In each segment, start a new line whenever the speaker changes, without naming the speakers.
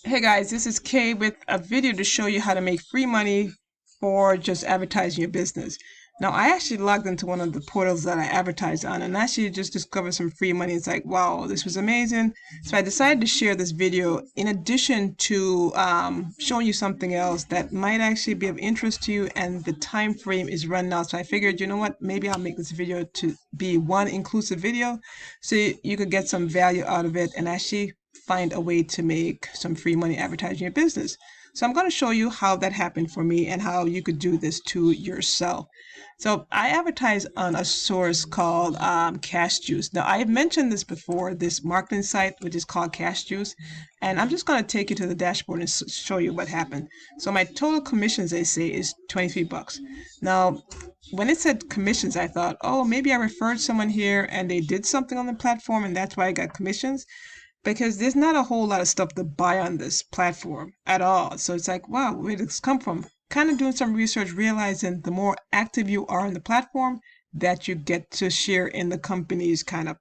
Hey guys, this is Kay with a video to show you how to make free money for just advertising your business. Now, I actually logged into one of the portals that I advertise on and actually just discovered some free money. It's like, wow, this was amazing. So I decided to share this video in addition to showing you something else that might actually be of interest to you, and the time frame is running out. So I figured, you know what, maybe I'll make this video to be one inclusive video so you could get some value out of it and actually find a way to make some free money advertising your business. So I'm going to show you how that happened for me and how you could do this to yourself. So I advertise on a source called Cash Juice. Now I've mentioned this before, this marketing site, which is called Cash Juice. And I'm just going to take you to the dashboard and show you what happened. So my total commissions, they say, is 23 bucks. Now, when it said commissions, I thought, oh, maybe I referred someone here and they did something on the platform and that's why I got commissions, because there's not a whole lot of stuff to buy on this platform at all. So it's like, wow, where did this come from? Kind of doing some research, realizing the more active you are on the platform, that you get to share in the company's kind of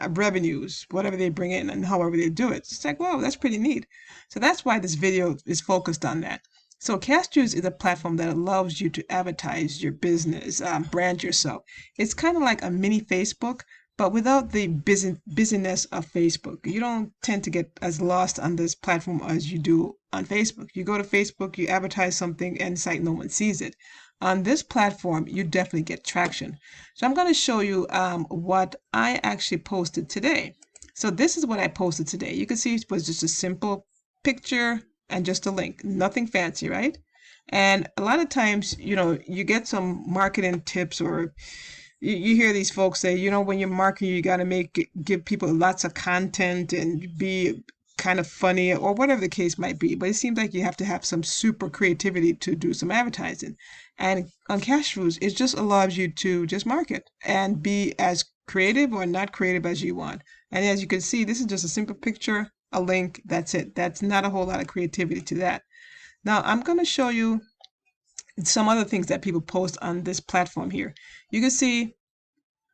revenues, whatever they bring in and however they do it. It's like, wow, that's pretty neat. So that's why this video is focused on that. So Cash Juice is a platform that allows you to advertise your business, brand yourself. It's kind of like a mini Facebook, but without the busyness of Facebook. You don't tend to get as lost on this platform as you do on Facebook. You go to Facebook, you advertise something, and it's like no one sees it. On this platform, you definitely get traction. So I'm going to show you what I actually posted today. So this is what I posted today. You can see it was just a simple picture and just a link, nothing fancy, right? And a lot of times, you get some marketing tips, or you hear these folks say, when you're marketing, you got to give people lots of content and be kind of funny or whatever the case might be. But it seems like you have to have some super creativity to do some advertising. And on Cash Juice, it just allows you to just market and be as creative or not creative as you want. And as you can see, this is just a simple picture, a link, that's it. That's not a whole lot of creativity to that. Now, I'm going to show you some other things that people post on this platform here. You can see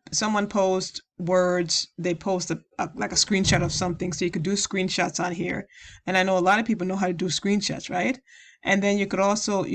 someone posts words, they post like a screenshot of something, so you could do screenshots on here. And I know a lot of people know how to do screenshots, right? And then you could also,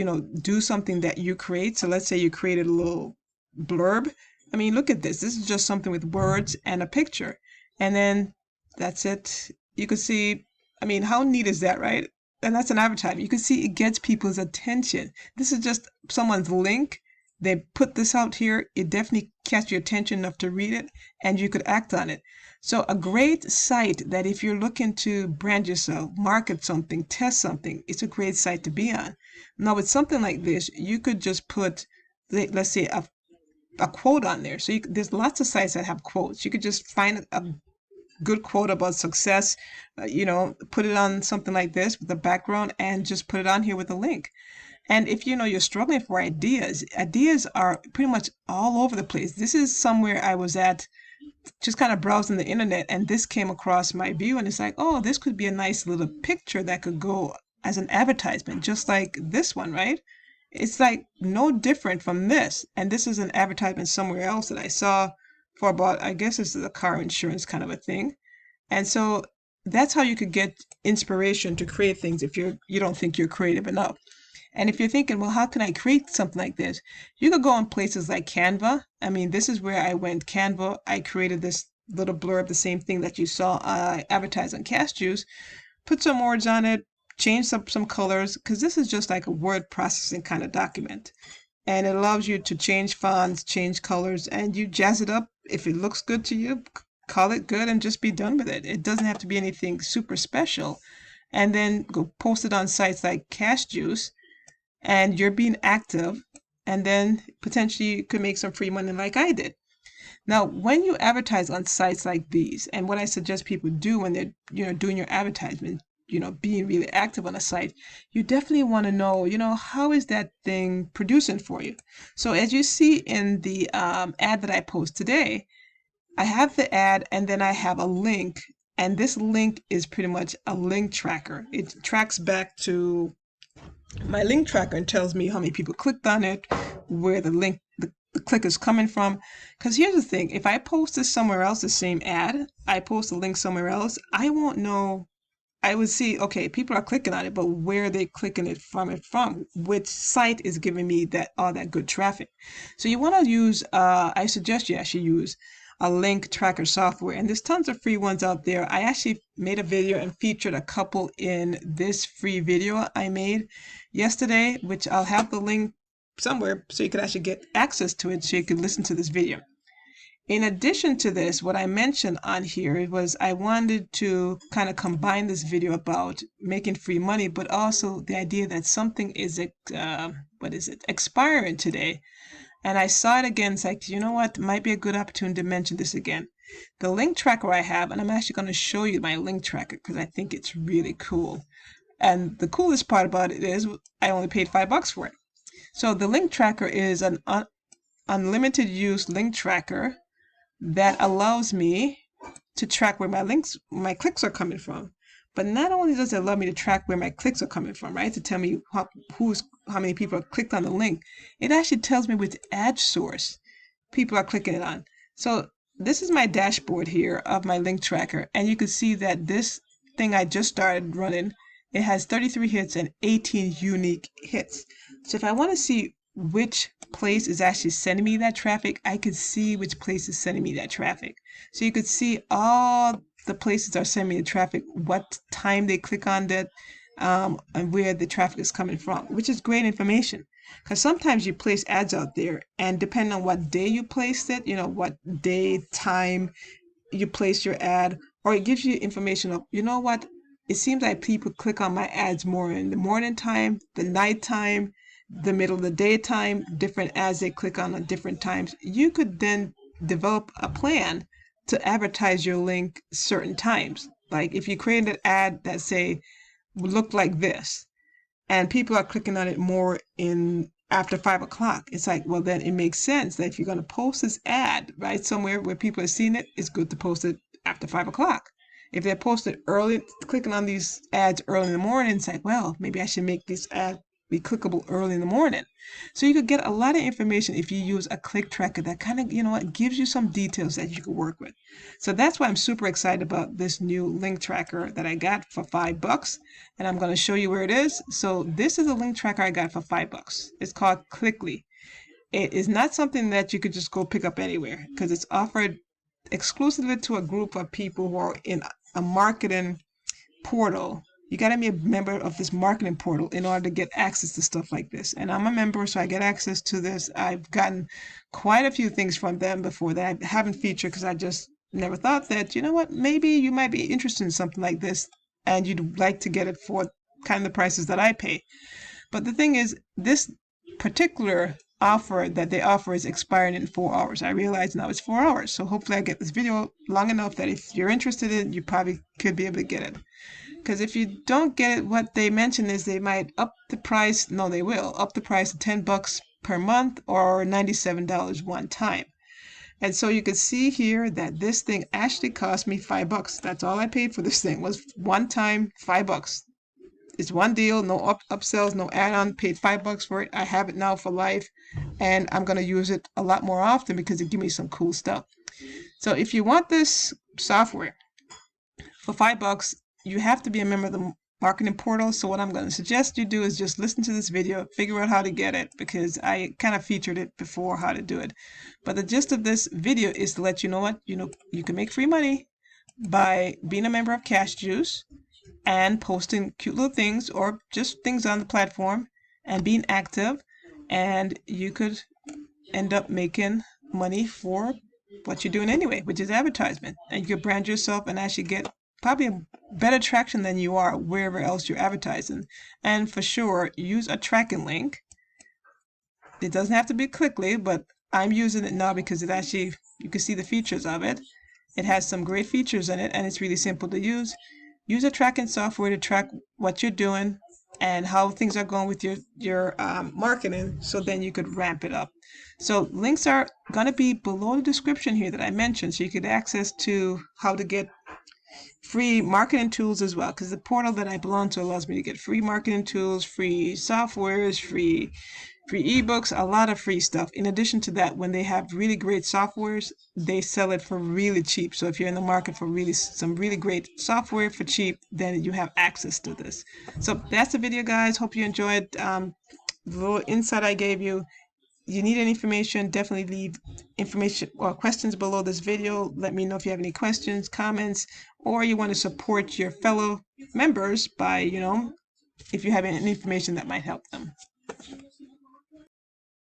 do something that you create. So let's say you created a little blurb. I mean, look at this. This is just something with words and a picture. And then that's it. You could see, I mean, how neat is that, right? And that's an advertisement. You can see it gets people's attention. This is just someone's link. They put this out here. It definitely catch your attention enough to read it, and you could act on it. So a great site that if you're looking to brand yourself, market something, test something, it's a great site to be on. Now with something like this, you could just put, let's say, a quote on there. So there's lots of sites that have quotes. You could just find a good quote about success, put it on something like this with a background and just put it on here with a link. And if you're struggling for ideas are pretty much all over the place. This is somewhere I was at just kind of browsing the internet, and this came across my view, and it's like, oh, this could be a nice little picture that could go as an advertisement, just like this one, right? It's like no different from this. And this is an advertisement somewhere else that I saw for about, I guess this is a car insurance kind of a thing. And so that's how you could get inspiration to create things if you don't think you're creative enough. And if you're thinking, well, how can I create something like this? You could go on places like Canva. I mean, this is where I went. Canva, I created this little blurb, the same thing that you saw advertised on Cash Juice. Put some words on it, change some colors, because this is just like a word processing kind of document. And it allows you to change fonts, change colors, and you jazz it up. If it looks good to you, call it good and just be done with it. It doesn't have to be anything super special. And then go post it on sites like Cash Juice, and you're being active, and then potentially you could make some free money like I did. Now, when you advertise on sites like these, and what I suggest people do when they're doing your advertisement, being really active on a site, you definitely want to know, how is that thing producing for you? So as you see in the ad that I post today, I have the ad and then I have a link, and this link is pretty much a link tracker. It tracks back to my link tracker and tells me how many people clicked on it, where the click is coming from. Because here's the thing, if I post this somewhere else, the same ad, I post a link somewhere else, I won't know I would see, okay, people are clicking on it, but where are they clicking it from? Which site is giving me that all that good traffic? So you want to use, I suggest you actually use a link tracker software, and there's tons of free ones out there. I actually made a video and featured a couple in this free video I made yesterday, which I'll have the link somewhere so you can actually get access to it so you can listen to this video. In addition to this, what I mentioned on here was I wanted to kind of combine this video about making free money, but also the idea that something is, expiring today. And I saw it again, it's like, you know what, might be a good opportunity to mention this again. The link tracker I have, and I'm actually going to show you my link tracker because I think it's really cool. And the coolest part about it is I only paid $5 for it. So the link tracker is an unlimited use link tracker that allows me to track where my clicks are coming from. But not only does it allow me to track where my clicks are coming from, right, to tell me how many people have clicked on the link, it actually tells me which ad source people are clicking it on. So this is my dashboard here of my link tracker, and you can see that this thing I just started running, it has 33 hits and 18 unique hits. So if I want to see which place is actually sending me that traffic, I could see which place is sending me that traffic. So you could see all the places are sending me the traffic, what time they click on that, and where the traffic is coming from, which is great information. Because sometimes you place ads out there, and depending on what day you placed it, you know, what day, time you place your ad, or it gives you information of, you know what, it seems like people click on my ads more in the morning time, the night time, the middle of the daytime, different ads they click on different times. You could then develop a plan to advertise your link certain times. Like if you create an ad that say look like this, and people are clicking on it more in after 5 o'clock, it's like, well, then it makes sense that if you're going to post this ad right somewhere where people are seeing it, it's good to post it after 5 o'clock. If they're posted early, clicking on these ads early in the morning, it's like, well, maybe I should make this ad be clickable early in the morning. So you could get a lot of information if you use a click tracker that kind of, you know what, gives you some details that you can work with. So that's why I'm super excited about this new link tracker that I got for $5, and I'm going to show you where it is. So this is a link tracker I got for $5. It's called Clickly. It is not something that you could just go pick up anywhere because it's offered exclusively to a group of people who are in a marketing portal. You got to be a member of this marketing portal in order to get access to stuff like this. And I'm a member, so I get access to this. I've gotten quite a few things from them before that I haven't featured because I just never thought that, you know what, maybe you might be interested in something like this and you'd like to get it for kind of the prices that I pay. But the thing is, this particular offer that they offer is expiring in 4 hours. I realize now it's 4 hours. So hopefully I get this video long enough that if you're interested in it, you probably could be able to get it. Because if you don't get it, what they mention is they might up the price. No, they will up the price to $10 per month or $97 one time. And so you can see here that this thing actually cost me $5. That's all I paid for this thing was one time $5. It's one deal, no upsells, no add-on. Paid $5 for it. I have it now for life, and I'm gonna use it a lot more often because it gives me some cool stuff. So if you want this software for $5, you have to be a member of the marketing portal. So what I'm going to suggest you do is just listen to this video, figure out how to get it, because I kind of featured it before how to do it. But the gist of this video is to let you know what, you can make free money by being a member of Cash Juice and posting cute little things or just things on the platform and being active, and you could end up making money for what you're doing anyway, which is advertisement. And you could brand yourself and actually get probably a better traction than you are wherever else you're advertising. And for sure, use a tracking link. It doesn't have to be Clickly, but I'm using it now because it actually, you can see the features of it. It has some great features in it, and it's really simple to use. Use a tracking software to track what you're doing and how things are going with your marketing, so then you could ramp it up. So links are going to be below the description here that I mentioned, so you could access to how to get free marketing tools as well, because the portal that I belong to allows me to get free marketing tools, free softwares, free ebooks, a lot of free stuff. In addition to that, when they have really great softwares, they sell it for really cheap. So if you're in the market for some really great software for cheap, then you have access to this. So that's the video, guys. Hope you enjoyed the little insight I gave you. You need any information, definitely leave information or questions below this video. Let me know if you have any questions, comments, or you want to support your fellow members by, if you have any information that might help them.